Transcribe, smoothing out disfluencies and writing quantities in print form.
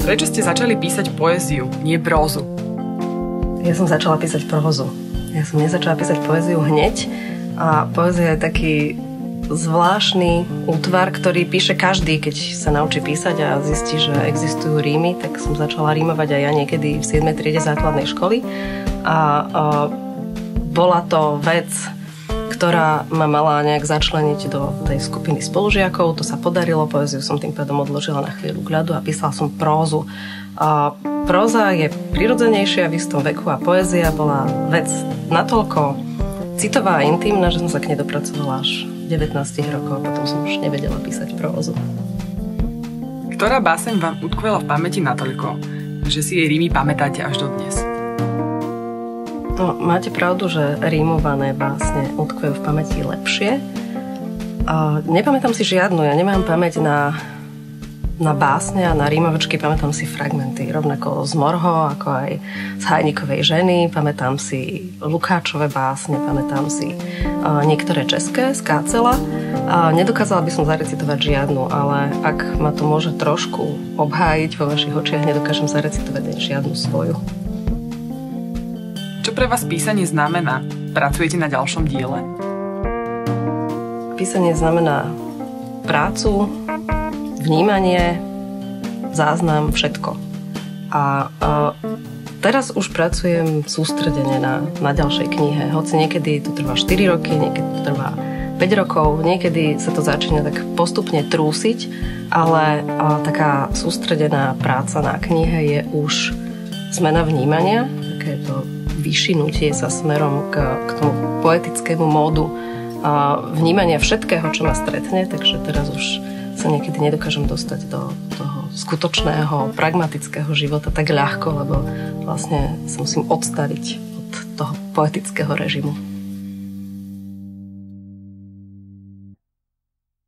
Prečo ste začali písať poéziu, nie prózu? Ja som začala písať prózu. Ja som nezačala písať poéziu hneď. A poézia je taký zvláštny útvar, ktorý píše každý, keď sa naučí písať a zistí, že existujú rímy. Tak som začala rímovať aj ja niekedy v 7. triede základnej školy. A bola to vec, ktorá ma mala nejak začleniť do tej skupiny spolužiakov. To sa podarilo, poéziu som tým pádom odložila na chvíľu k ľadu a písala som prózu. A próza je prirodzenejšia v istom veku a poézia bola vec natoľko citová a intimná, že som sa k nej dopracovala až 19 rokov, potom som už nevedela písať prózu. Ktorá báseň vám utkvela v pamäti natoľko, že si jej rímy pamätáte až dodnes? No, máte pravdu, že rímované básne utkvejú v pamäti lepšie. Nepamätám si žiadnu, ja nemám pamäť na básne a na rímovačky, pamätám si fragmenty, rovnako z Morho, ako aj z Hajnikovej ženy, pamätám si Lukáčove básne, pamätám si niektoré české z Kácela. Nedokázala by som zarecitovať žiadnu, ale ak ma to môže trošku obhájiť vo vašich očiach, nedokážem zarecitovať žiadnu svoju. Čo pre vás písanie znamená? Pracujete na ďalšom diele? Písanie znamená prácu, vnímanie, záznam, všetko. A teraz už pracujem sústredene na ďalšej knihe. Hoci niekedy to trvá 4 roky, niekedy to trvá 5 rokov, niekedy sa to začína tak postupne trúsiť, ale taká sústredená práca na knihe je už zmena vnímania, takéto vyšinutie sa smerom k tomu poetickému módu vnímania všetkého, čo ma stretne, takže teraz už sa niekedy nedokážem dostať do toho skutočného, pragmatického života tak ľahko, lebo vlastne sa musím odstaviť od toho poetického režimu.